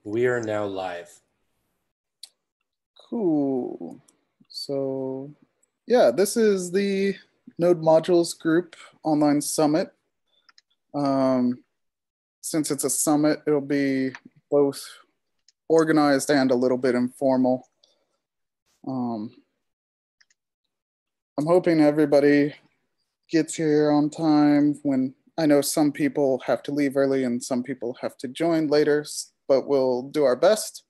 We are now live. Cool. So yeah, this is the Node Modules Group Online Summit. Since it's a summit, it'll be both organized and a little bit informal. I'm hoping everybody gets here on time. When I know some people have to leave early and some people have to join later, but we'll do our best.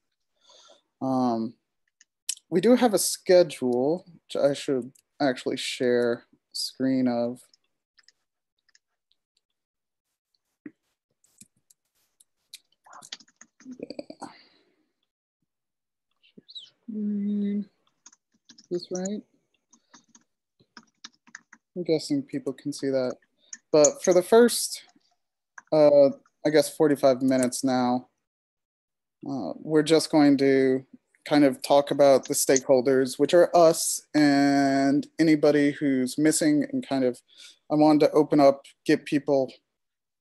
We do have a schedule, which I should actually share a screen of. Yeah. Is this right? I'm guessing people can see that. But for the first, I guess 45 minutes now, we're just going to kind of talk about the stakeholders, which are us and anybody who's missing, and kind of, I wanted to open up, get people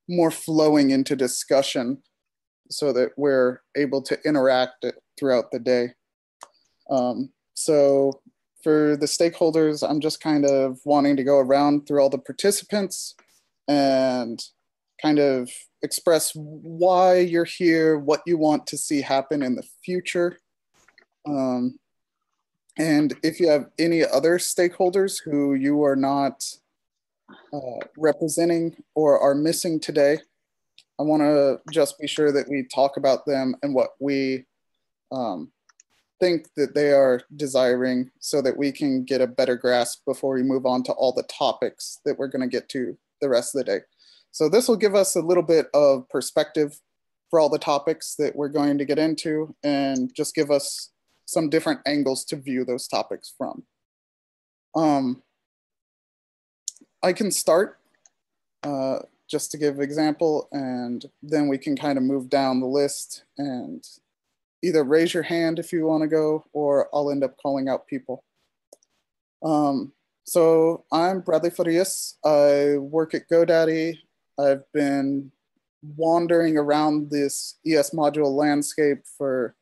more flowing into discussion so that we're able to interact throughout the day. So for the stakeholders, I'm just kind of wanting to go around through all the participants and kind of express why you're here, what you want to see happen in the future. And if you have any other stakeholders who you are not representing or are missing today, I want to just be sure that we talk about them and what we think that they are desiring, so that we can get a better grasp before we move on to all the topics that we're going to get to the rest of the day. So this will give us a little bit of perspective for all the topics that we're going to get into, and just give us some different angles to view those topics from. I can start just to give example, and then we can kind of move down the list and either raise your hand if you want to go, or I'll end up calling out people. So I'm Bradley Farias. I work at GoDaddy. I've been wandering around this ES module landscape for,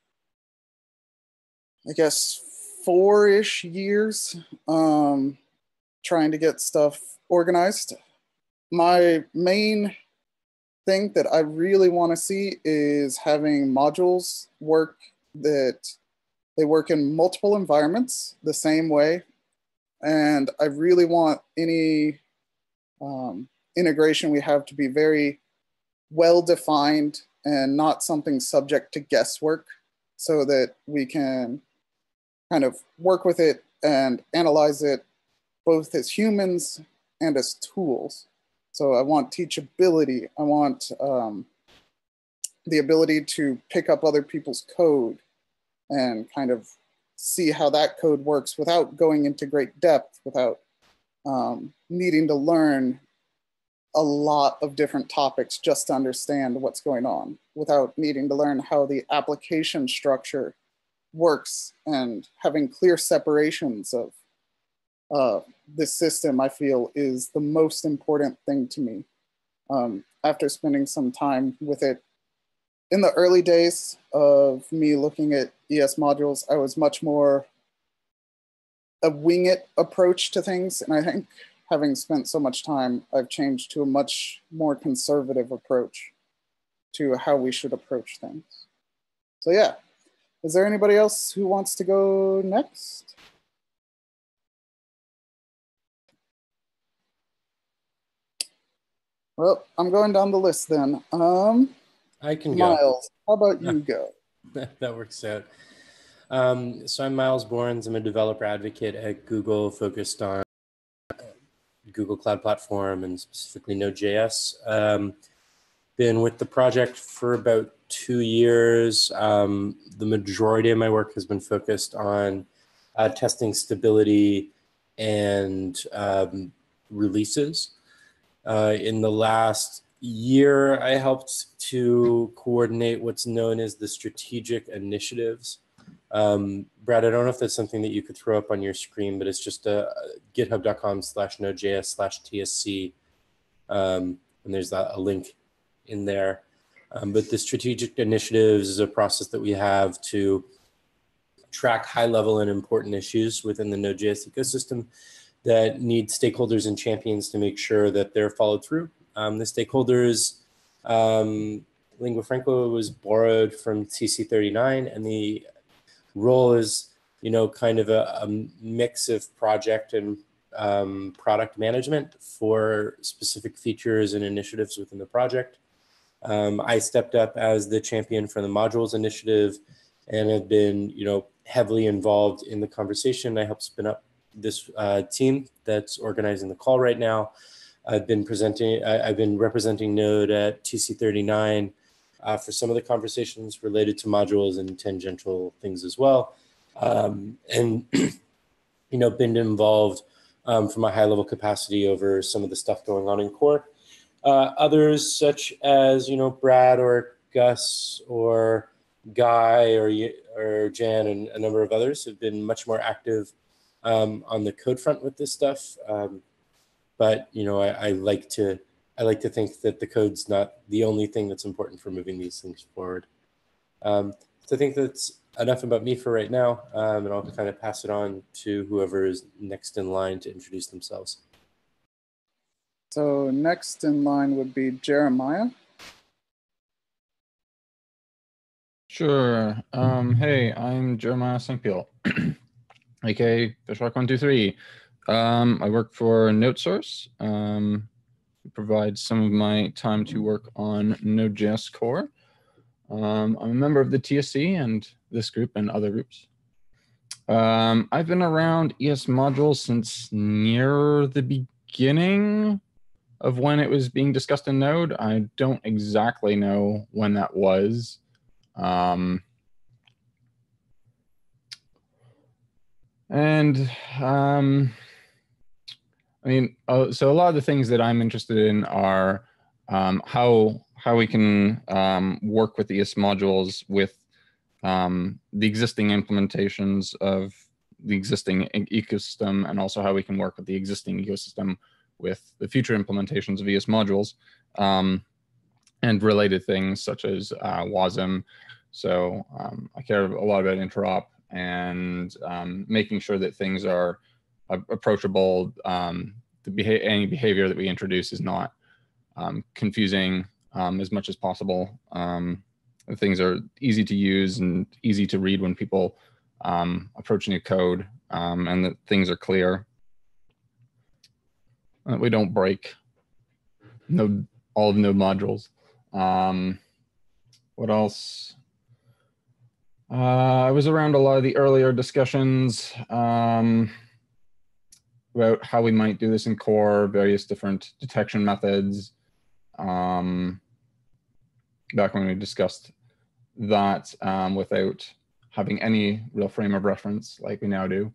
I guess, 4-ish years, trying to get stuff organized. My main thing that I really want to see is having modules work, that they work in multiple environments the same way. And I really want any integration we have to be very well defined and not something subject to guesswork, so that we can kind of work with it and analyze it both as humans and as tools. So I want teachability. I want the ability to pick up other people's code and kind of see how that code works without going into great depth, without needing to learn a lot of different topics just to understand what's going on, without needing to learn how the application structure works, and having clear separations of this system, I feel, is the most important thing to me. After spending some time with it in the early days of me looking at ES modules, I was much more a wing it approach to things. And I think having spent so much time, I've changed to a much more conservative approach to how we should approach things. So yeah, is there anybody else who wants to go next? Well, I'm going down the list then. I can go. Miles, how about you go? That works out. So I'm Miles Borns. I'm a developer advocate at Google, focused on Google Cloud Platform and specifically Node.js. Been with the project for about 2 years. The majority of my work has been focused on testing stability and releases. In the last year, I helped to coordinate what's known as the strategic initiatives. Brad, I don't know if that's something that you could throw up on your screen, but it's just github.com/nodejs/tsc. And there's a link in there. But the strategic initiatives is a process that we have to track high-level and important issues within the Node.js ecosystem that need stakeholders and champions to make sure that they're followed through. The stakeholders, lingua franca was borrowed from TC39, and the role is, kind of a mix of project and product management for specific features and initiatives within the project. I stepped up as the champion for the modules initiative and have been, heavily involved in the conversation. I helped spin up this team that's organizing the call right now. I've been representing Node at TC39 for some of the conversations related to modules and tangential things as well. And, been involved from a high level capacity over some of the stuff going on in core. Others such as, Brad or Gus or Guy or Jan and a number of others have been much more active on the code front with this stuff. But, I like to think that the code's not the only thing that's important for moving these things forward. So I think that's enough about me for right now, and I'll kind of pass it on to whoever is next in line to introduce themselves. So next in line would be Jeremiah. Sure. Hey, I'm Jeremiah Sankpeel, aka Fishhawk123. I work for NoteSource. I provide some of my time to work on Node.js core. I'm a member of the TSC and this group and other groups. I've been around ES modules since near the beginning of when it was being discussed in Node. I don't exactly know when that was. So a lot of the things that I'm interested in are how we can work with ES modules with the existing implementations of the existing ecosystem, and also how we can work with the existing ecosystem with the future implementations of ES modules and related things such as WASM. So I care a lot about interop and making sure that things are approachable. Any behavior that we introduce is not confusing as much as possible. Things are easy to use and easy to read when people approach new code, and that things are clear. We don't break all of Node modules. What else? I was around a lot of the earlier discussions about how we might do this in core, various different detection methods. Back when we discussed that without having any real frame of reference like we now do.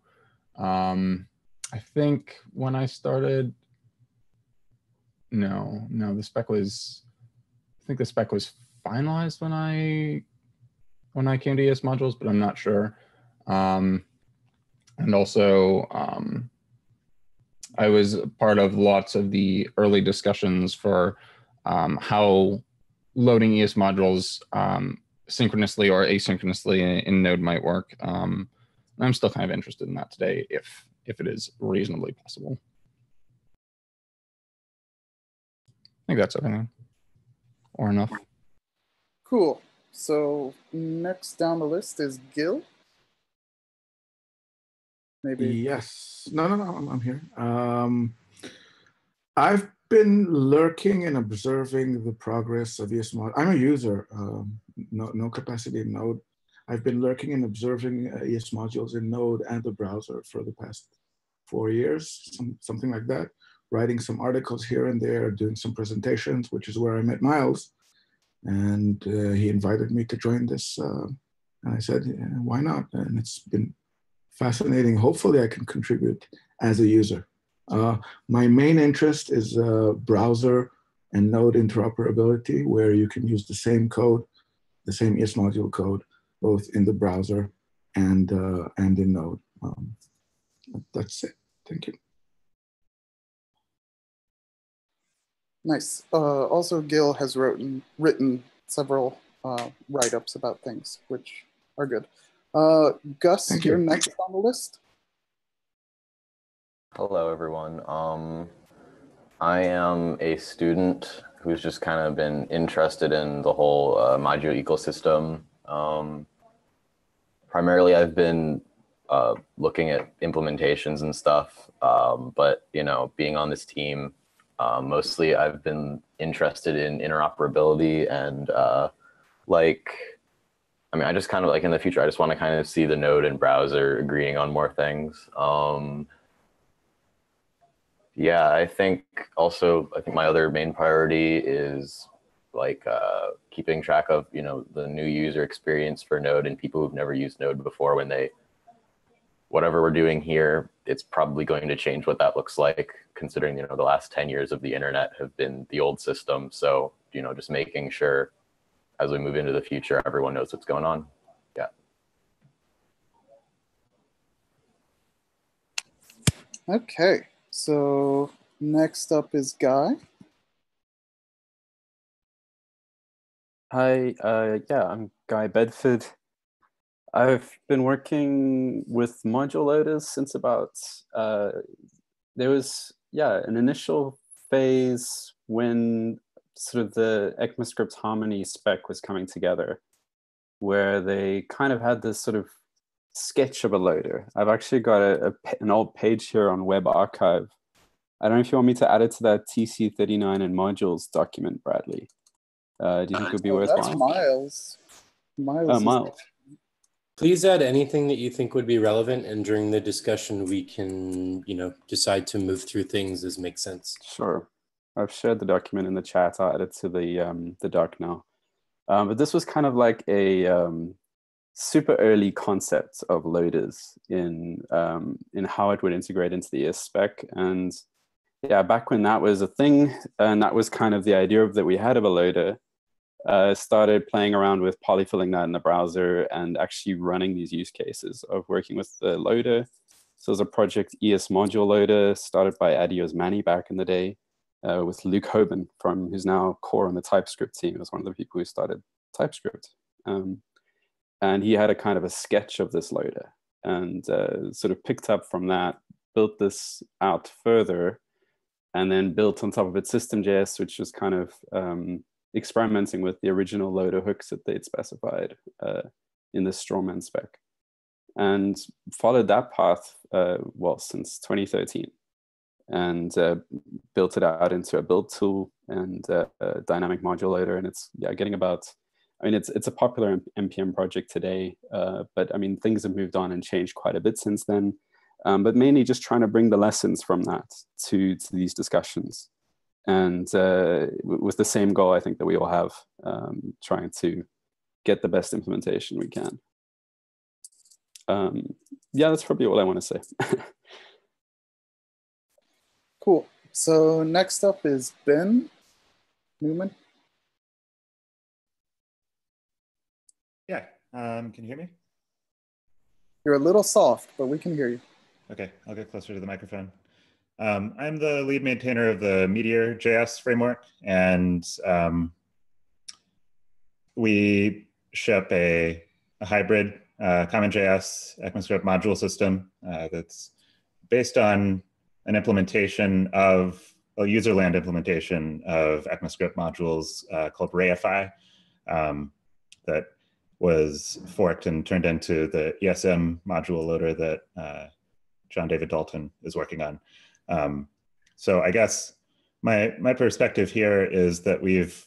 I think when I started, the spec was, I think the spec was finalized when I came to ES modules, but I'm not sure. And also, I was part of lots of the early discussions for how loading ES modules synchronously or asynchronously in Node might work. I'm still kind of interested in that today, if it is reasonably possible. I think that's everything, or enough. Cool. So next down the list is Gil. Maybe. Yes. No, I'm here. I've been lurking and observing the progress of ES mod. I'm a user, no capacity in Node. I've been lurking and observing ES modules in Node and the browser for the past 4 years, something like that. Writing some articles here and there, doing some presentations, which is where I met Miles. And he invited me to join this. And I said, yeah, why not? And it's been fascinating. Hopefully I can contribute as a user. My main interest is browser and Node interoperability, where you can use the same code, the same ES module code, both in the browser and in Node. That's it. Thank you. Nice. Also, Gil has written several write-ups about things, which are good. Gus, Thank you're you. next on the list. Hello, everyone. I am a student who's just kind of been interested in the whole modular ecosystem. Primarily, I've been looking at implementations and stuff, but being on this team, mostly I've been interested in interoperability and I just kind of in the future, I just want to kind of see the node and browser agreeing on more things. Yeah, I think my other main priority is keeping track of, the new user experience for Node and people who've never used Node before. Whatever we're doing here, it's probably going to change what that looks like, considering, the last 10 years of the internet have been the old system. So, just making sure as we move into the future, everyone knows what's going on. Yeah. Okay, so next up is Guy. Hi, yeah, I'm Guy Bedford. I've been working with module loaders since about, there was, an initial phase when sort of the ECMAScript Harmony spec was coming together, where they kind of had this sort of sketch of a loader. I've actually got an old page here on Web Archive. I don't know if you want me to add it to that TC39 and modules document, Bradley. Do you think it would be worthwhile? That's Miles. Miles. Miles. Please add anything that you think would be relevant, and during the discussion, we can, decide to move through things as makes sense. Sure. I've shared the document in the chat. I'll add it to the doc now. But this was kind of like a super early concept of loaders in how it would integrate into the ES spec. And yeah, back when that was a thing, and that was kind of the idea that we had of a loader, started playing around with polyfilling that in the browser and actually running these use cases of working with the loader. So there's a project, ES Module Loader, started by Adi Osmani back in the day, with Luke Hoban, who's now core on the TypeScript team. He was one of the people who started TypeScript. And he had a kind of a sketch of this loader and sort of picked up from that, built this out further, and then built on top of it System.js, which was kind of experimenting with the original loader hooks that they'd specified in the Strawman spec. And followed that path, since 2013. And built it out into a build tool and a dynamic module loader. And it's getting about, it's a popular NPM project today, but things have moved on and changed quite a bit since then. But mainly just trying to bring the lessons from that to these discussions. And with the same goal, I think, that we all have, trying to get the best implementation we can. That's probably all I want to say. Cool. So next up is Ben Newman. Yeah, can you hear me? You're a little soft, but we can hear you. Okay, I'll get closer to the microphone. I'm the lead maintainer of the Meteor Js framework, and we ship a hybrid CommonJS ECMAScript module system that's based on an implementation of a userland implementation of ECMAScript modules called Rayify that was forked and turned into the ESM module loader that John David Dalton is working on. So I guess my perspective here is that we've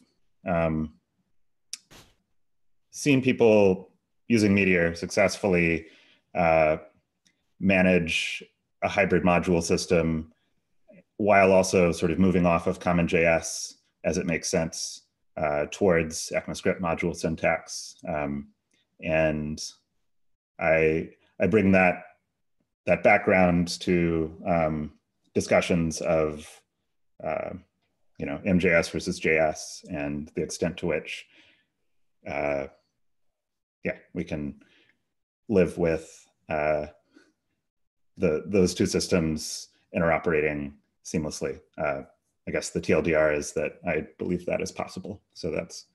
seen people using Meteor successfully manage a hybrid module system while also sort of moving off of CommonJS as it makes sense towards ECMAScript module syntax. And I bring that background to discussions of MJS versus JS and the extent to which we can live with those two systems interoperating seamlessly. I guess the TLDR is that I believe that is possible. So that's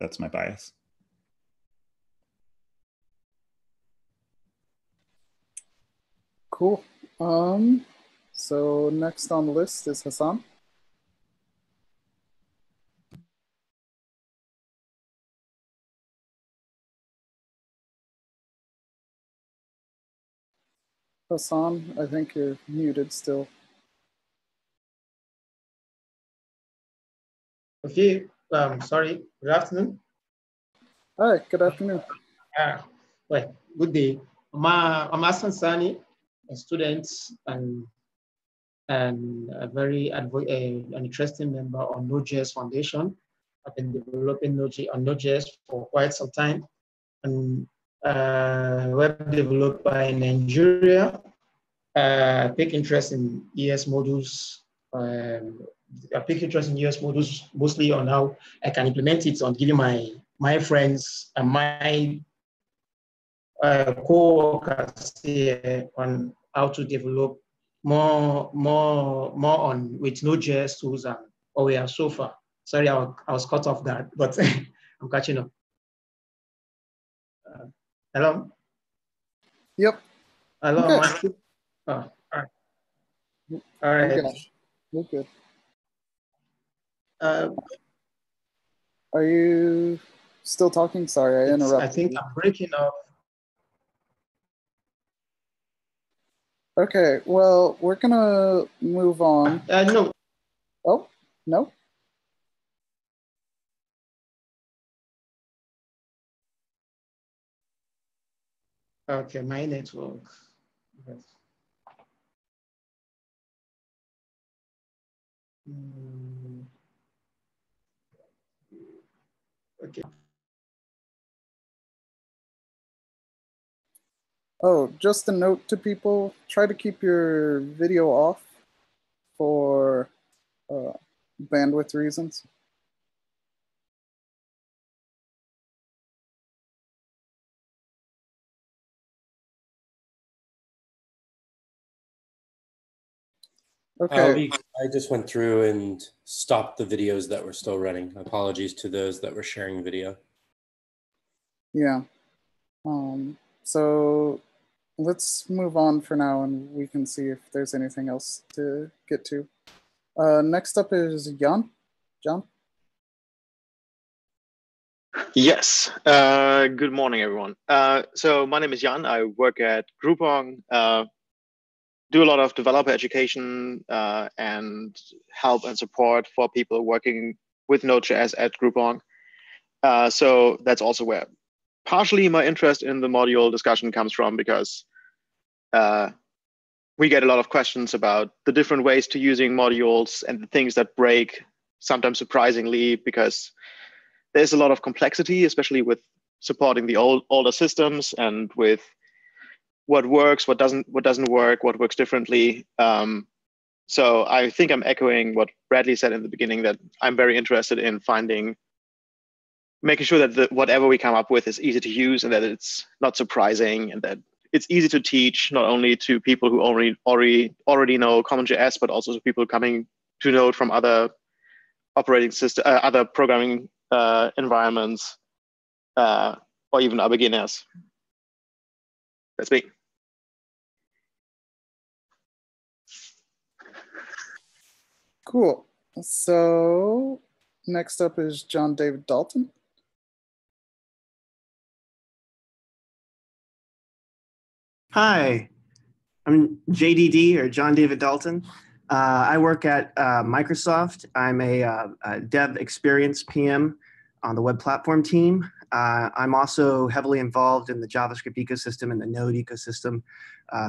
That's my bias. Cool. So next on the list is Hassan. Hassan, I think you're muted still. Okay, sorry, good afternoon. Hi, good afternoon. Well, good day. I'm Hassan Sani, a student and an interesting member on Node.js Foundation. I've been developing Node.js for quite some time, and web developer in Nigeria. I take interest in ES modules. I take interest in ES modules mostly on how I can implement it on giving my friends and my co-workers here on how to develop more on with Node.js tools and where we are so far. Sorry, I was cut off that, but I'm catching up. Hello? Yep. Hello, Okay. all right. All right. We're good. Uh, Are you still talking? Sorry, I interrupted. I think I'm breaking up. Okay, well, we're gonna move on. No. Oh, no? Okay, my network. Yes. Okay. Oh, just a note to people, try to keep your video off for bandwidth reasons. Okay. I just went through and stopped the videos that were still running. Apologies to those that were sharing video. Yeah. So let's move on for now and we can see if there's anything else to get to. Next up is Jan. John? Yes. Good morning, everyone. So my name is Jan. I work at Groupon, do a lot of developer education and help and support for people working with Node.js at Groupon. So that's also where partially my interest in the module discussion comes from, because we get a lot of questions about the different ways to using modules and the things that break, sometimes surprisingly, because there's a lot of complexity, especially with supporting the older systems and with what works, what doesn't work, what works differently. So I think I'm echoing what Bradley said in the beginning, that I'm very interested in making sure that whatever we come up with is easy to use and that it's not surprising and that it's easy to teach, not only to people who already know CommonJS, but also to people coming to Node from other operating system, other programming environments, or even are beginners. That's me. Cool. So next up is John David Dalton. Hi, I'm JDD, or John David Dalton. I work at Microsoft. I'm a dev experience PM on the web platform team. I'm also heavily involved in the JavaScript ecosystem and the Node ecosystem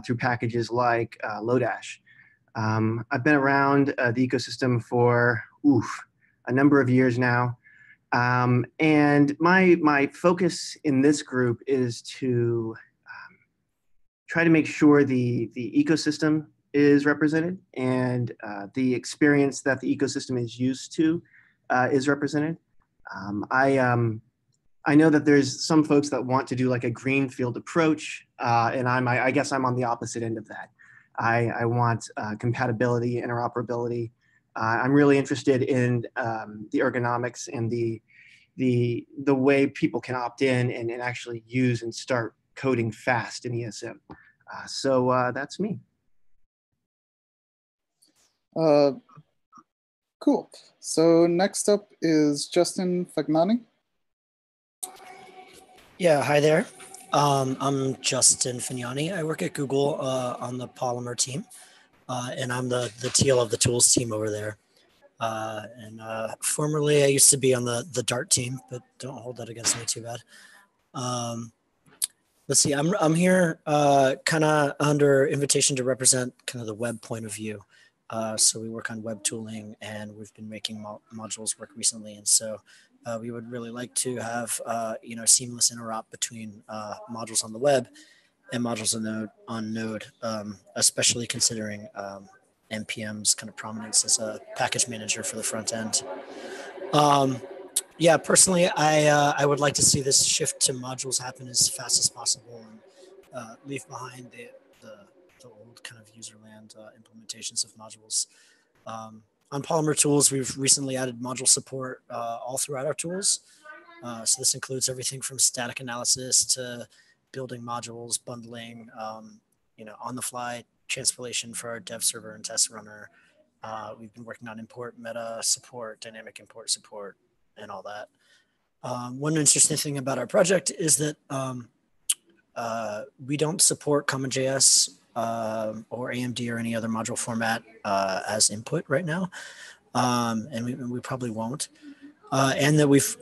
through packages like Lodash. I've been around the ecosystem for a number of years now. And my focus in this group is to try to make sure the ecosystem is represented and the experience that the ecosystem is used to is represented. I know that there's some folks that want to do like a greenfield approach, and I guess I'm on the opposite end of that. I want compatibility, interoperability. I'm really interested in the ergonomics and the the way people can opt in and actually use and start coding fast in ESM. So that's me. Cool. So next up is Justin Fagnani. Yeah, hi there. I'm Justin Fagnani. I work at Google on the Polymer team, and I'm the TL of the tools team over there. Formerly, I used to be on the Dart team, but don't hold that against me too bad. Let's see, I'm here kind of under invitation to represent kind of the web point of view. So we work on web tooling, and we've been making modules work recently. And so we would really like to have seamless interop between modules on the web and modules on Node, especially considering NPM's kind of prominence as a package manager for the front end. Yeah, personally, I would like to see this shift to modules happen as fast as possible and leave behind the old kind of userland implementations of modules. On Polymer tools, we've recently added module support all throughout our tools. So this includes everything from static analysis to building modules, bundling, on-the-fly transpilation for our dev server and test runner. We've been working on import meta support, dynamic import support, and all that. One interesting thing about our project is that we don't support CommonJS or AMD or any other module format as input right now, and we probably won't. And that we've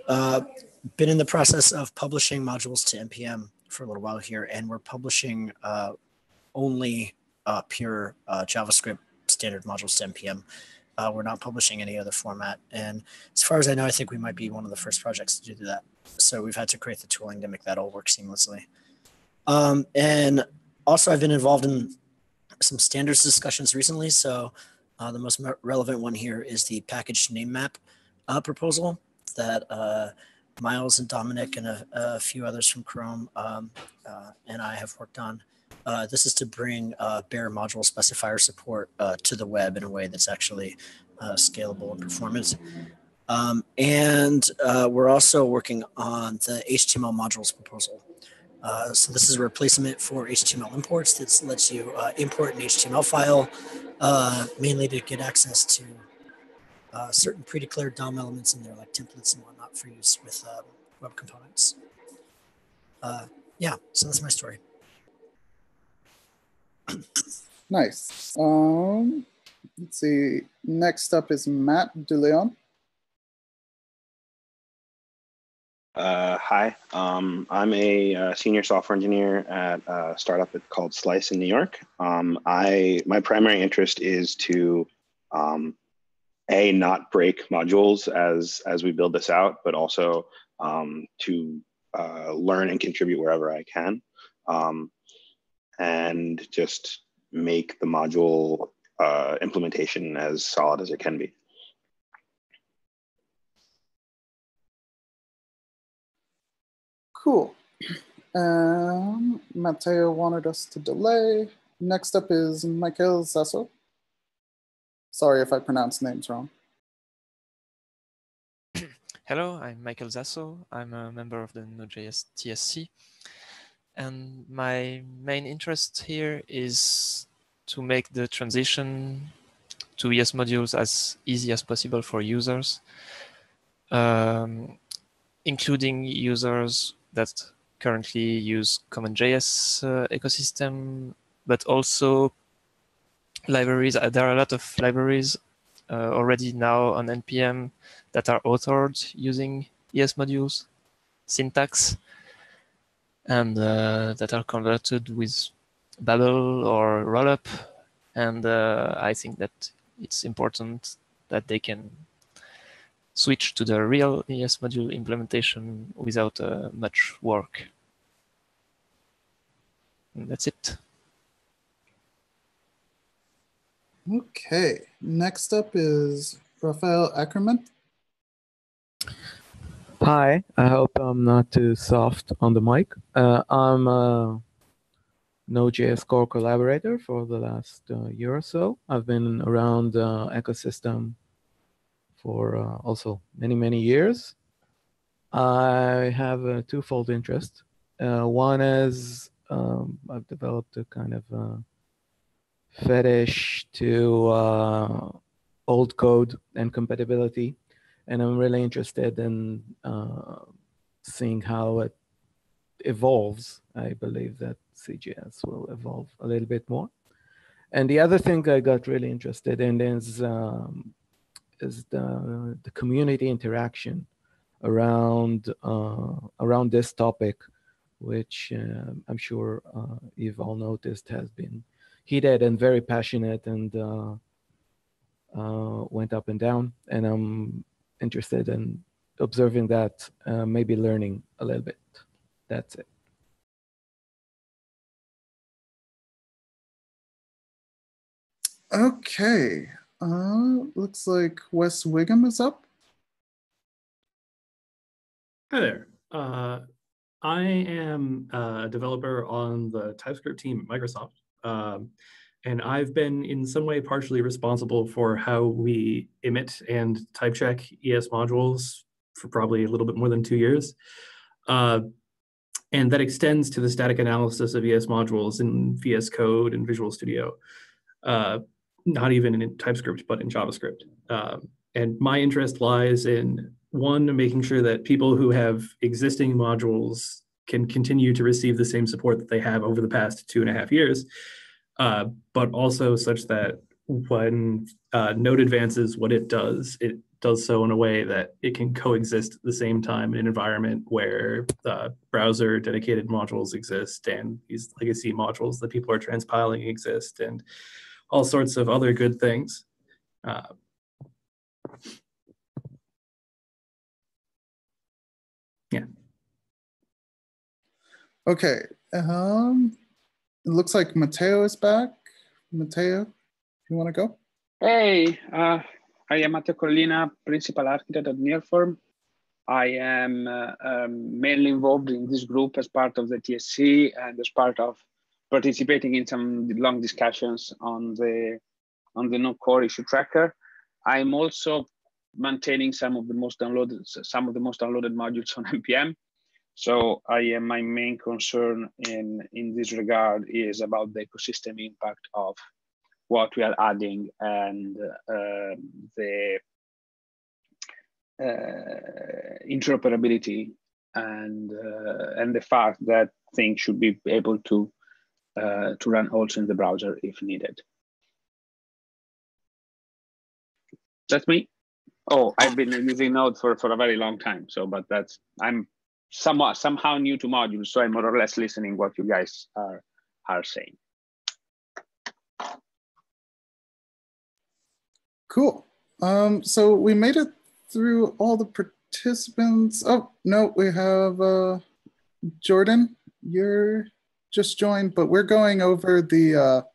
been in the process of publishing modules to NPM for a little while here, and we're publishing only pure JavaScript standard modules to NPM. We're not publishing any other format. And as far as I know, I think we might be one of the first projects to do that. So we've had to create the tooling to make that all work seamlessly. And also I've been involved in some standards discussions recently. So the most relevant one here is the package name map proposal that Miles and Dominic and a few others from Chrome and I have worked on. This is to bring bare module specifier support to the web in a way that's actually scalable and performant. And we're also working on the HTML modules proposal. So this is a replacement for HTML imports that lets you import an HTML file, mainly to get access to certain pre-declared DOM elements in there, like templates and whatnot for use with web components. Yeah, so that's my story. Nice. Let's see. Next up is Matt DeLeon. Hi, I'm a senior software engineer at a startup called Slice in New York. My primary interest is to not break modules as we build this out, but also to learn and contribute wherever I can, and just make the module implementation as solid as it can be. Cool. Matteo wanted us to delay. Next up is Michael Zasso. Sorry if I pronounced names wrong. Hello, I'm Michael Zasso. I'm a member of the Node.js TSC. And my main interest here is to make the transition to ES modules as easy as possible for users, including users that currently use CommonJS ecosystem, but also libraries. There are a lot of libraries already now on NPM that are authored using ES modules, syntax, and that are converted with Babel or Rollup. And I think that it's important that they can switch to the real ES module implementation without much work. And that's it. Okay, next up is Rafael Ackerman. Hi, I hope I'm not too soft on the mic. I'm a Node.js core collaborator for the last year or so. I've been around the ecosystem for also many, many years. I have a twofold interest. One is I've developed a kind of fetish to old code and compatibility, and I'm really interested in seeing how it evolves. I believe that CJS will evolve a little bit more. And the other thing I got really interested in is the community interaction around this topic, which I'm sure you've all noticed has been heated and very passionate, and went up and down. And I'm interested in observing that, maybe learning a little bit. That's it. Okay. Looks like Wes Wiggum is up. Hi there. I am a developer on the TypeScript team at Microsoft. And I've been in some way partially responsible for how we emit and type check ES modules for probably a little bit more than 2 years. And that extends to the static analysis of ES modules in VS Code and Visual Studio, not even in TypeScript, but in JavaScript. And my interest lies in, one, making sure that people who have existing modules can continue to receive the same support that they have over the past 2.5 years, but also such that when Node advances what it does so in a way that it can coexist at the same time in an environment where browser dedicated modules exist and these legacy modules that people are transpiling exist and all sorts of other good things. Yeah. Okay. It looks like Matteo is back. Matteo, you want to go? Hey, I am Matteo Collina, Principal Architect at Nearform. I am mainly involved in this group as part of the TSC and as part of participating in some long discussions on the Node Core issue tracker. I'm also maintaining some of the most downloaded modules on NPM. So my main concern in this regard is about the ecosystem impact of what we are adding and the interoperability and the fact that things should be able to run also in the browser if needed. That's me. Oh, I've been using Node for a very long time. So, but I'm somehow new to modules, so I'm more or less listening what you guys are saying. Cool. So we made it through all the participants. Oh, no, we have Jordan. You're just joined, but we're going over the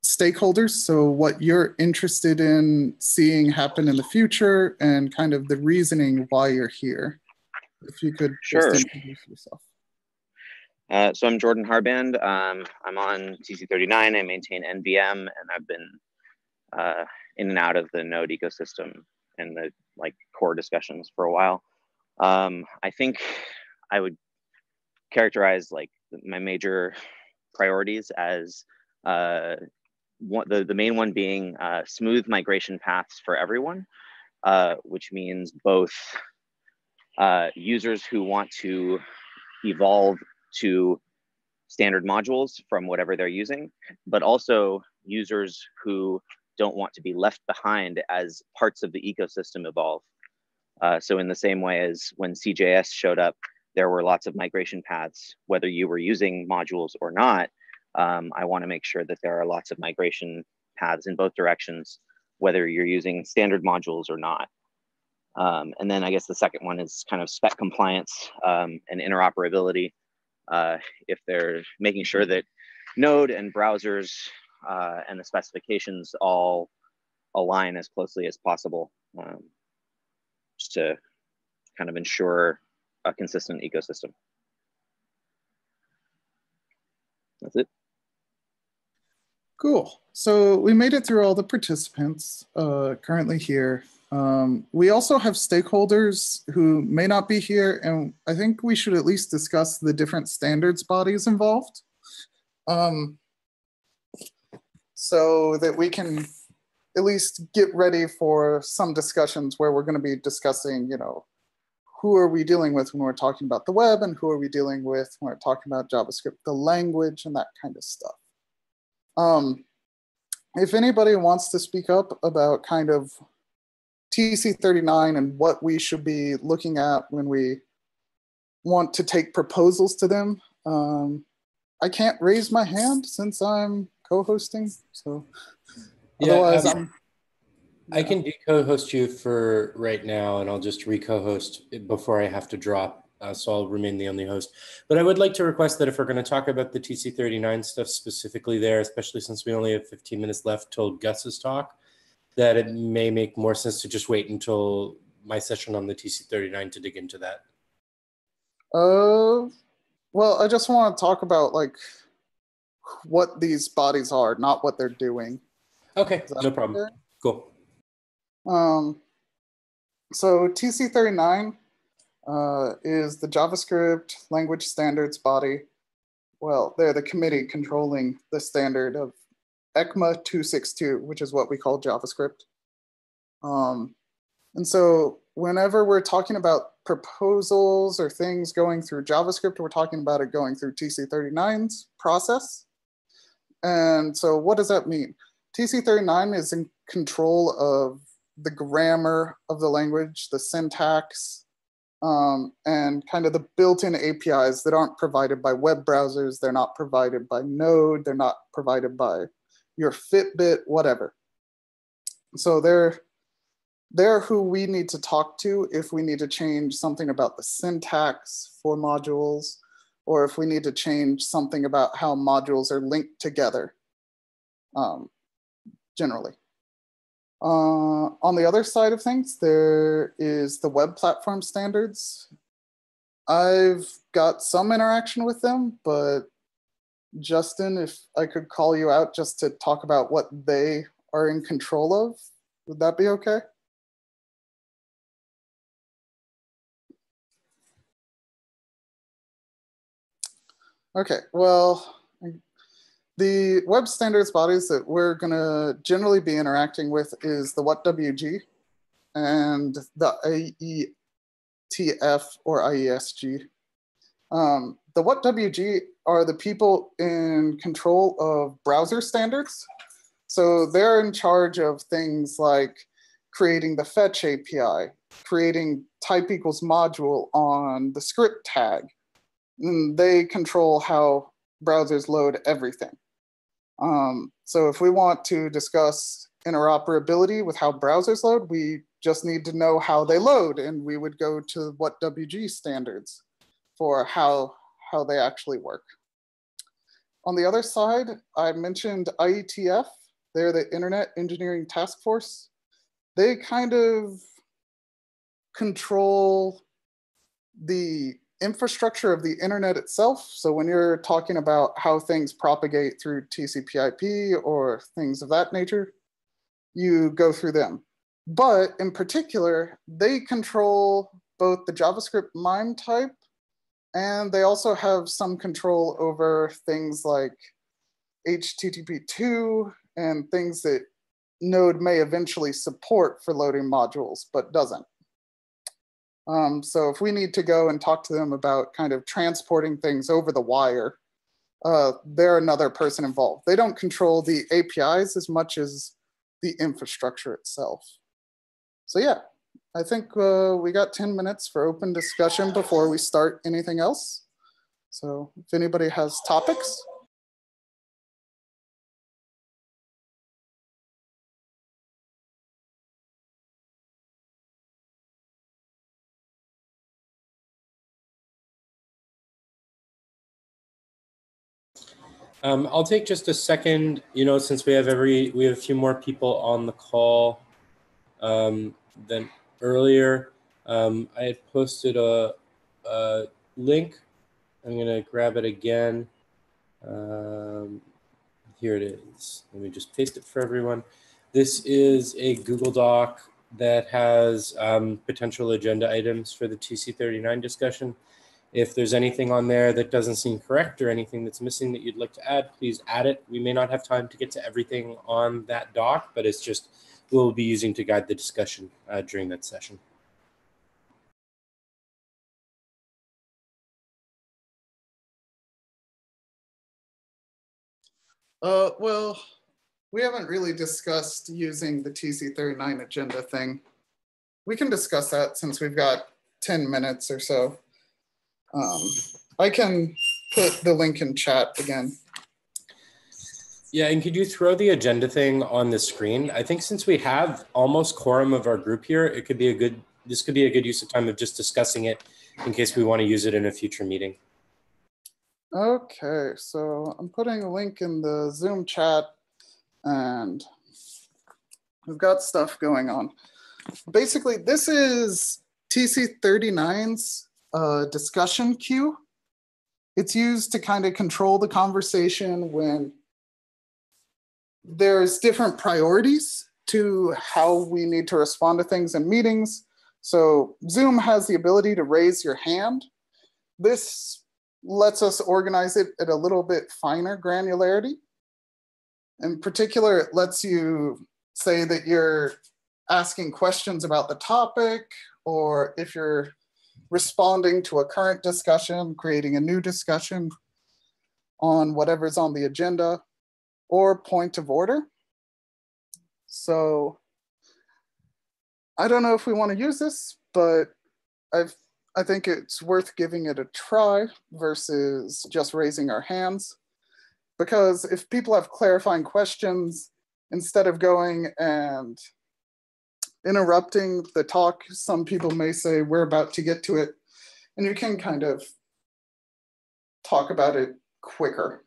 stakeholders. So what you're interested in seeing happen in the future and kind of the reasoning why you're here. If you could Sure. just introduce yourself. So I'm Jordan Harband. I'm on TC39. I maintain NVM, and I've been in and out of the Node ecosystem and the core discussions for a while. I think I would characterize my major priorities as the main one being smooth migration paths for everyone, which means both users who want to evolve to standard modules from whatever they're using, but also users who don't want to be left behind as parts of the ecosystem evolve. So in the same way as when CJS showed up, there were lots of migration paths, whether you were using modules or not. I want to make sure that there are lots of migration paths in both directions, whether you're using standard modules or not. And then I guess the second one is kind of spec compliance and interoperability. If they're making sure that Node and browsers and the specifications all align as closely as possible, just to kind of ensure a consistent ecosystem. That's it. Cool. So we made it through all the participants currently here. We also have stakeholders who may not be here, and I think we should at least discuss the different standards bodies involved, so that we can at least get ready for some discussions where we're going to be discussing, you know, who are we dealing with when we're talking about the web, and who are we dealing with when we're talking about JavaScript, the language, and that kind of stuff. If anybody wants to speak up about kind of TC39 and what we should be looking at when we want to take proposals to them, I can't raise my hand since I'm co-hosting, so yeah, otherwise I can de-co-host you for right now, and I'll just re-co-host before I have to drop, so I'll remain the only host. But I would like to request that if we're going to talk about the TC39 stuff specifically there, especially since we only have 15 minutes left till Gus's talk, that it may make more sense to just wait until my session on the TC39 to dig into that. Well, I just want to talk about like what these bodies are, not what they're doing. Okay, no problem. Fair? Cool. So TC39 is the JavaScript language standards body. Well, they're the committee controlling the standard of ECMA 262, which is what we call JavaScript. And so whenever we're talking about proposals or things going through JavaScript, we're talking about it going through TC39's process. And so what does that mean? TC39 is in control of the grammar of the language, the syntax, and kind of the built-in APIs that aren't provided by web browsers. They're not provided by Node. They're not provided by your Fitbit, whatever. So they're who we need to talk to if we need to change something about the syntax for modules, or if we need to change something about how modules are linked together, generally. On the other side of things, there is the web platform standards. I've got some interaction with them, but Justin, if I could call you out just to talk about what they are in control of, would that be okay? Okay, well, the web standards bodies that we're going to generally be interacting with is the WhatWG and the IETF or IESG. The WhatWG are the people in control of browser standards. So they're in charge of things like creating the fetch API, creating type equals module on the script tag. And they control how browsers load everything. So if we want to discuss interoperability with how browsers load, we just need to know how they load, and we would go to WhatWG standards for how they actually work. On the other side, I mentioned IETF. They're the Internet Engineering Task Force. They kind of control the infrastructure of the internet itself. So when you're talking about how things propagate through TCP/IP or things of that nature, you go through them. But in particular, they control both the JavaScript MIME type, and they also have some control over things like HTTP2 and things that Node may eventually support for loading modules, but doesn't. So if we need to go and talk to them about kind of transporting things over the wire, they're another person involved. They don't control the APIs as much as the infrastructure itself. So yeah, I think we got 10 minutes for open discussion before we start anything else. So if anybody has topics. I'll take just a second, since we have a few more people on the call than earlier. I had posted a link. I'm gonna grab it again. Here it is. Let me just paste it for everyone. This is a Google Doc that has potential agenda items for the TC39 discussion. If there's anything on there that doesn't seem correct or anything that's missing that you'd like to add, please add it. We may not have time to get to everything on that doc, but it's just we'll be using to guide the discussion during that session. Well, we haven't really discussed using the TC39 agenda thing. We can discuss that since we've got 10 minutes or so. I can put the link in chat again. Yeah, and could you throw the agenda thing on the screen? I think since we have almost quorum of our group here, it could be a good, this could be a good use of time of just discussing it in case we want to use it in a future meeting. Okay, so I'm putting a link in the Zoom chat and we've got stuff going on. Basically, this is TC39's discussion queue. It's used to kind of control the conversation when there's different priorities to how we need to respond to things in meetings. So Zoom has the ability to raise your hand. This lets us organize it at a little bit finer granularity. In particular, it lets you say that you're asking questions about the topic, or if you're responding to a current discussion, creating a new discussion on whatever's on the agenda, or point of order. So I don't know if we want to use this, but I think it's worth giving it a try versus just raising our hands. Because if people have clarifying questions, instead of going and interrupting the talk, some people may say, we're about to get to it. And you can kind of talk about it quicker.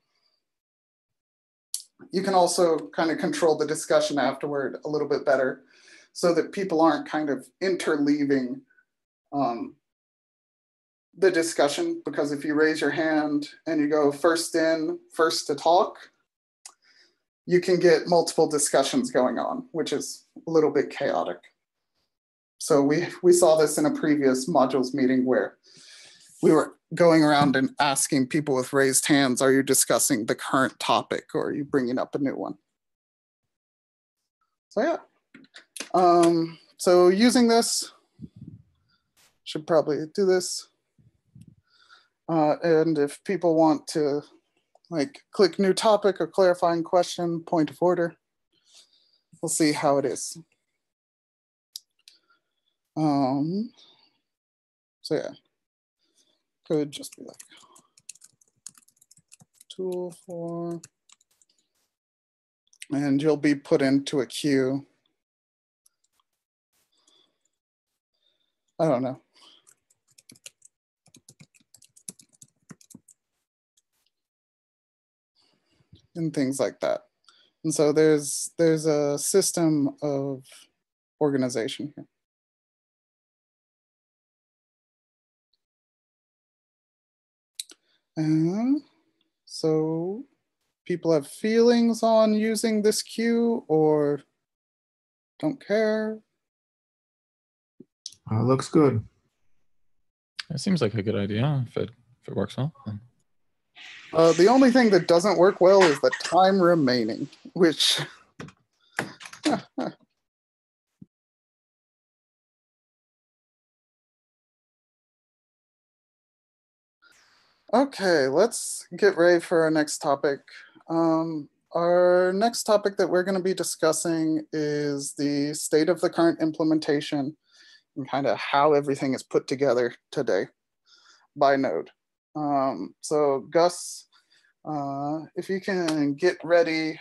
You can also kind of control the discussion afterward a little bit better so that people aren't kind of interleaving the discussion, because if you raise your hand and you go first in, first to talk, you can get multiple discussions going on, which is a little bit chaotic. So we saw this in a previous modules meeting where we were going around and asking people with raised hands, are you discussing the current topic or are you bringing up a new one? So yeah, so using this, should probably do this. And if people want to like click new topic or clarifying question, point of order, we'll see how it is. So yeah, could just be like tool for, and you'll be put into a queue. I don't know. And things like that. And so there's a system of organization here. And so people have feelings on using this queue or don't care? Looks good. It seems like a good idea if it works well. The only thing that doesn't work well is the time remaining, which okay, let's get ready for our next topic. Our next topic that we're going to be discussing is the state of the current implementation and kind of how everything is put together today by Node. So Gus, if you can get ready,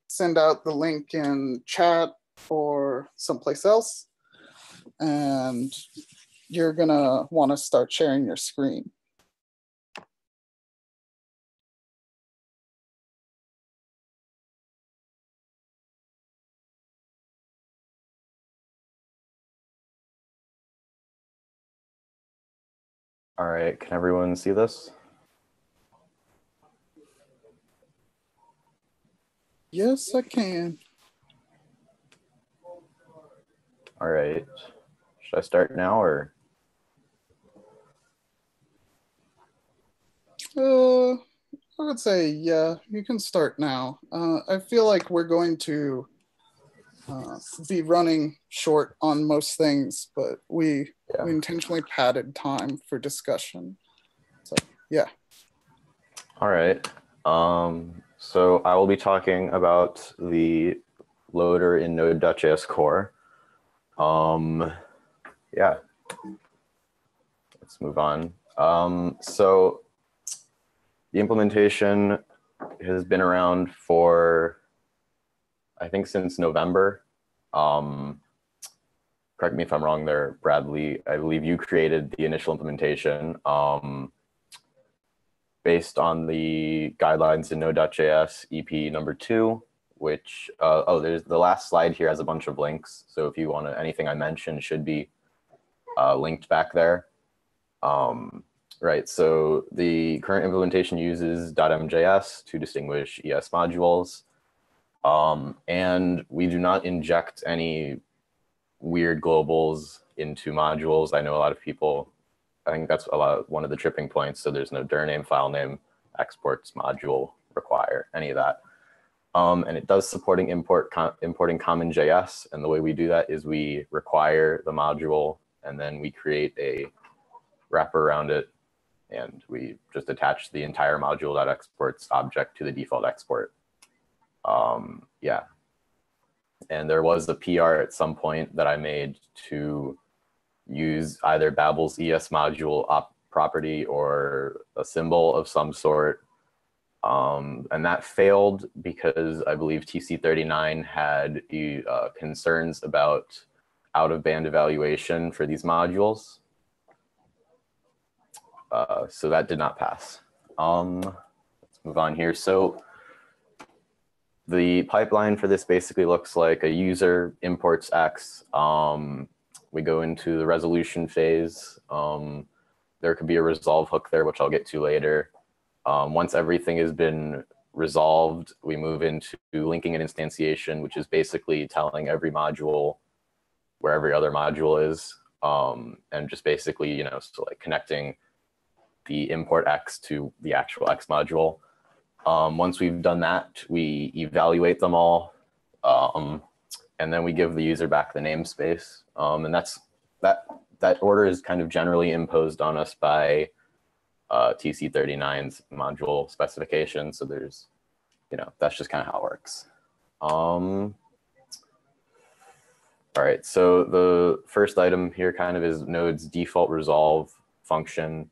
send out the link in chat or someplace else, and you're gonna want to start sharing your screen. All right, can everyone see this? Yes, I can. All right. Should I start now or? I would say, yeah, you can start now. I feel like we're going to be running short on most things, but we intentionally padded time for discussion. So, yeah. All right. So I will be talking about the loader in node.js core. Yeah. Let's move on. So the implementation has been around for, I think, since November. Correct me if I'm wrong there, Bradley. I believe you created the initial implementation based on the guidelines in node.js EP number 2, which, there's the last slide here has a bunch of links. So if you want to, anything I mentioned should be linked back there. Right, so the current implementation uses .mjs to distinguish ES modules. And we do not inject any weird globals into modules. I know a lot of people, I think that's one of the tripping points. So there's no dir name, file name, exports, module require, any of that. And it does supporting importing common JS. And the way we do that is we require the module and then we create a wrapper around it. And we just attach the entire module.exports object to the default export. Yeah. And there was a PR at some point that I made to use either Babel's ES module property or a symbol of some sort. And that failed because I believe TC39 had concerns about out-of-band evaluation for these modules. So that did not pass. Let's move on here. So the pipeline for this basically looks like a user imports X. We go into the resolution phase. There could be a resolve hook there, which I'll get to later. Once everything has been resolved, we move into linking and instantiation, which is basically telling every module where every other module is. And just basically, so like connecting the import X to the actual X module. Once we've done that, we evaluate them all, and then we give the user back the namespace. And that order is kind of generally imposed on us by TC39's module specification. So there's, that's just kind of how it works. All right, so the first item here kind of is Node's default resolve function.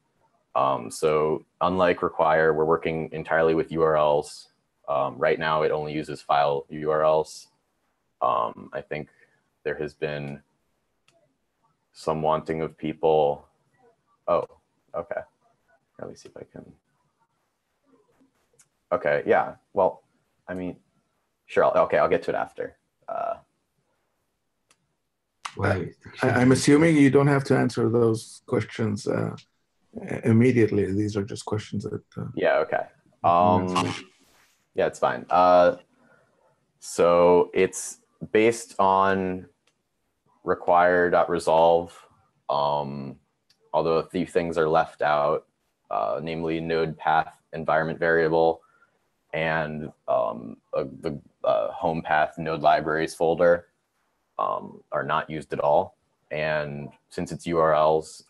So unlike require, we're working entirely with URLs. Right now, it only uses file URLs. I think there has been some wanting of people. Oh, okay. Let me see if I can. Okay, yeah. Well, I mean, sure. I'll get to it after. Well, I'm assuming you don't have to answer those questions immediately. These are just questions that. Yeah. Okay. Yeah, it's fine. So it's based on require.resolve, although a few things are left out, namely node path environment variable and the home path node libraries folder are not used at all. And since it's URLs,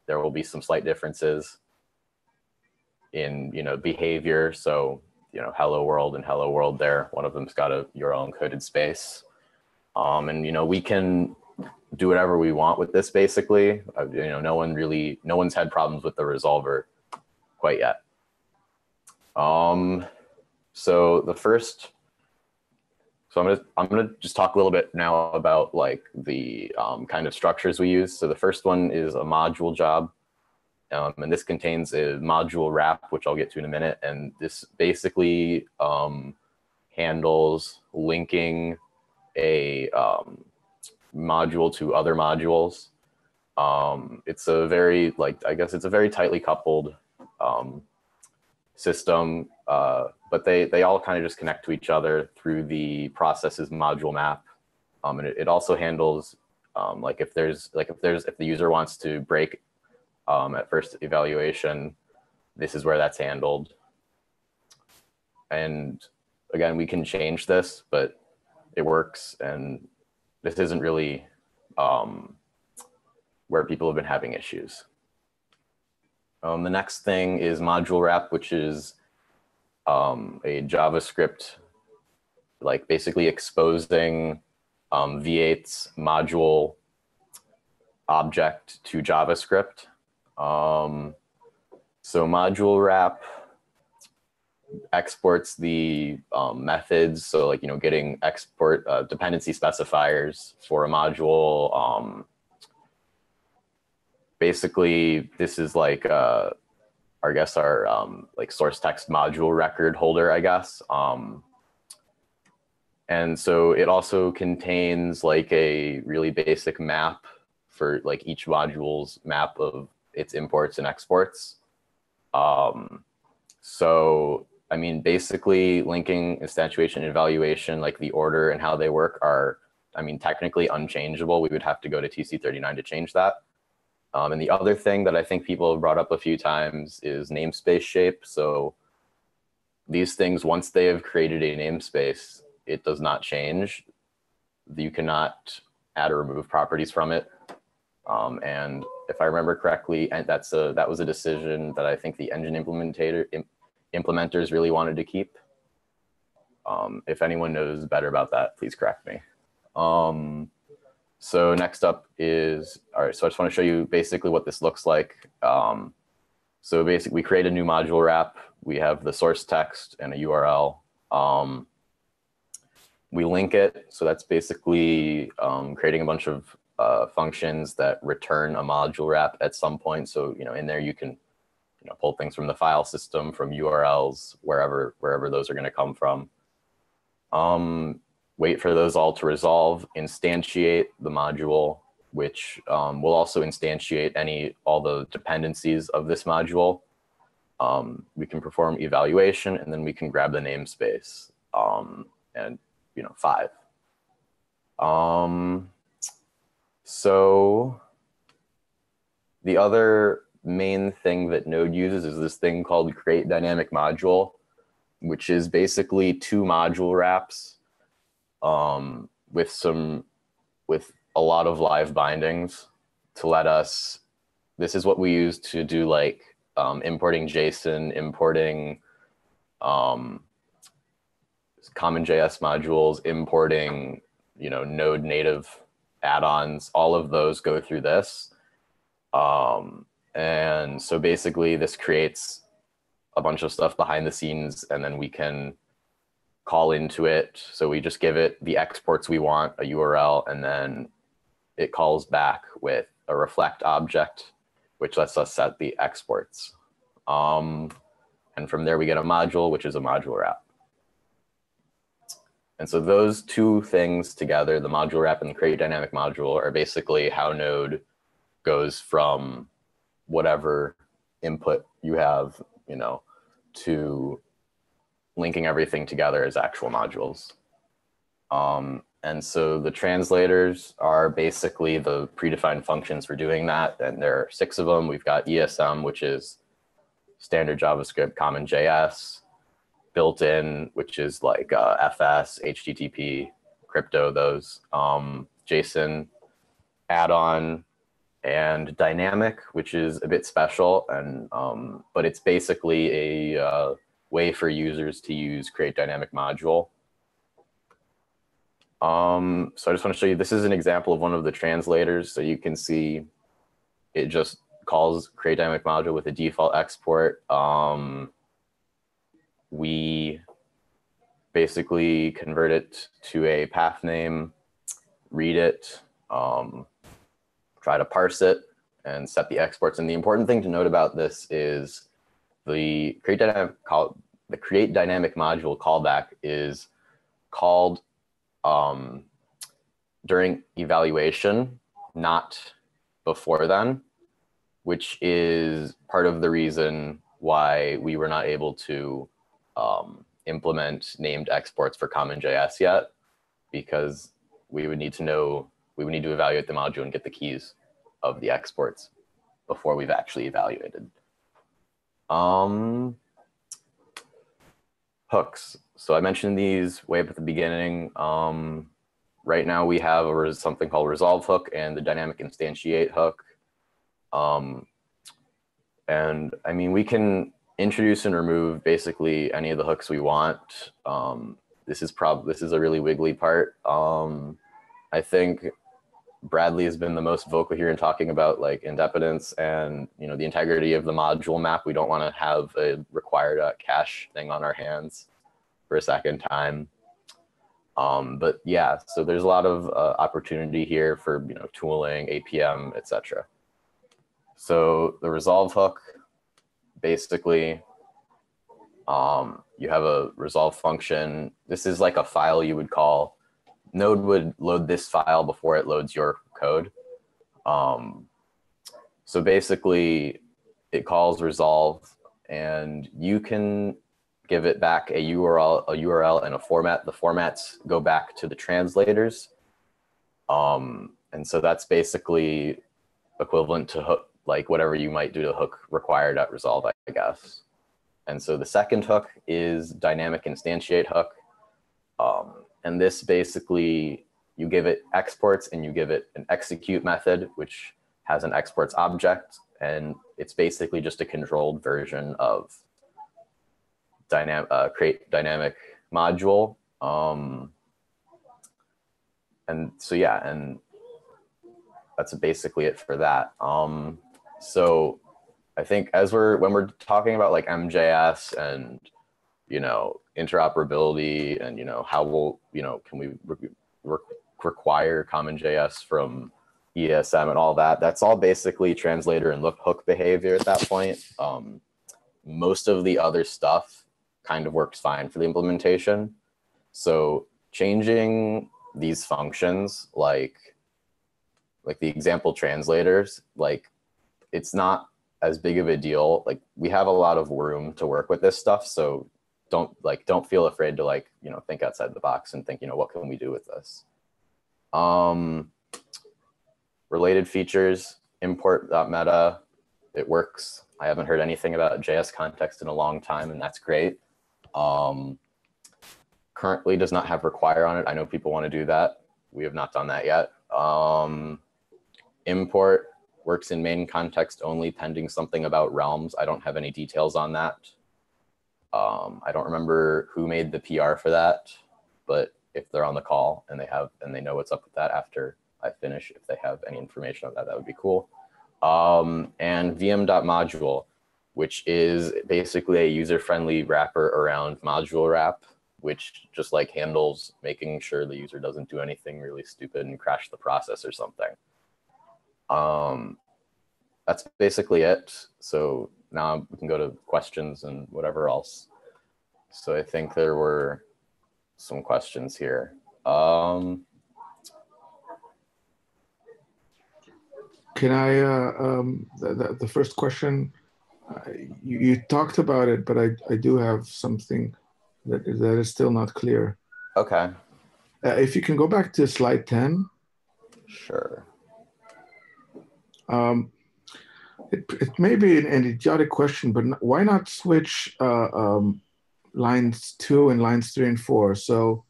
there will be some slight differences in behavior. So hello world and hello world there. One of them's got a URL encoded space. And we can do whatever we want with this basically. No one's had problems with the resolver quite yet. So I'm gonna just talk a little bit now about like the kind of structures we use. So the first one is a module job. And this contains a module wrap, which I'll get to in a minute. And this basically handles linking a module to other modules. It's a very, I guess it's a very tightly coupled system, but they all kind of just connect to each other through the processes module map. And it also handles Like if the user wants to break at first evaluation, this is where that's handled. And again, we can change this, but it works. And this isn't really where people have been having issues. The next thing is module wrap, which is a JavaScript, like basically exposing V8's module object to JavaScript. So module wrap exports the methods. So like, getting export dependency specifiers for a module. Basically, this is like, I guess our like source text module record holder, I guess. And so it also contains like a really basic map for like each module's map of its imports and exports. So, I mean, basically linking, instantiation, and evaluation, like the order and how they work are, I mean, technically unchangeable. We would have to go to TC39 to change that. And the other thing that I think people have brought up a few times is namespace shape. So these things, once they have created a namespace, it does not change. You cannot add or remove properties from it. And if I remember correctly, and that was a decision that I think the engine implementers really wanted to keep. If anyone knows better about that, please correct me. So next up is, all right, so I just want to show you basically what this looks like. So basically we create a new module wrap. We have the source text and a URL. We link it. So that's basically creating a bunch of functions that return a module wrap at some point. So, in there you can, pull things from the file system, from URLs, wherever those are going to come from. Wait for those all to resolve, instantiate the module, which will also instantiate all the dependencies of this module. We can perform evaluation, and then we can grab the namespace, and 5. So the other main thing that Node uses is this thing called create dynamic module, which is basically 2 module wraps with a lot of live bindings to let us, this is what we use to do like importing JSON, importing common JS modules, importing, Node native add-ons, all of those go through this. And so basically this creates a bunch of stuff behind the scenes, and then we can call into it. So we just give it the exports we want, a URL, and then it calls back with a reflect object, which lets us set the exports. And from there we get a module, which is a module wrap. And so those 2 things together, the module wrap and the create dynamic module, are basically how Node goes from whatever input you have, to linking everything together as actual modules. And so the translators are basically the predefined functions for doing that. And there are 6 of them. We've got ESM, which is standard JavaScript, common JS, built-in, which is like FS, HTTP, crypto, those, JSON, add-on, and dynamic, which is a bit special, and but it's basically a way for users to use create dynamic module. So I just want to show you, this is an example of one of the translators. So you can see it just calls create dynamic module with a default export. We basically convert it to a path name, read it, try to parse it, and set the exports. And the important thing to note about this is the create dynamic module callback is called during evaluation, not before then, which is part of the reason why we were not able to implement named exports for common JS yet, because we would need to know we would need to evaluate the module and get the keys of the exports before we've actually evaluated. Hooks. So I mentioned these way up at the beginning. Right now we have something called resolve hook and the dynamic instantiate hook. And I mean, we can introduce and remove basically any of the hooks we want. This is a really wiggly part. I think Bradley has been the most vocal here in talking about like independence and the integrity of the module map. We don't want to have a require.cache thing on our hands for a second time. But yeah, so there's a lot of opportunity here for tooling, APM, etc. So the resolve hook, basically, you have a resolve function. This is like a file you would call. Node would load this file before it loads your code. So basically, it calls resolve, and you can give it back a URL, and a format. The formats go back to the translators. And so that's basically equivalent to hook, like whatever you might do to hook require.resolve, I guess. And so the second hook is dynamic instantiate hook. And this basically, you give it exports and you give it an execute method, which has an exports object. And it's basically just a controlled version of create dynamic module. And so, yeah, and that's basically it for that. So I think when we're talking about like MJS and, interoperability and, how we'll, can we require CommonJS from ESM and all that, that's all basically translator and hook behavior at that point. Most of the other stuff kind of works fine for the implementation. So changing these functions, like the example translators, like it's not as big of a deal. Like we have a lot of room to work with this stuff. So don't feel afraid to think outside the box and think, what can we do with this? Related features, import.meta, it works. I haven't heard anything about JS context in a long time, and that's great. Currently does not have require on it. I know people want to do that. We have not done that yet. Import works in main context only, pending something about realms. I don't have any details on that. I don't remember who made the PR for that, but if they're on the call and they know what's up with that after I finish, if they have any information on that, that would be cool. And vm.module, which is basically a user-friendly wrapper around module wrap, which just handles making sure the user doesn't do anything really stupid and crash the process or something. That's basically it. So now we can go to questions and whatever else. So I think there were some questions here. Can I, the first question, you talked about it, but I do have something that is still not clear. Okay. If you can go back to slide 10. Sure. It may be an idiotic question, but why not switch lines 2 and lines 3 and 4? So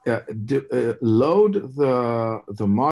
load the module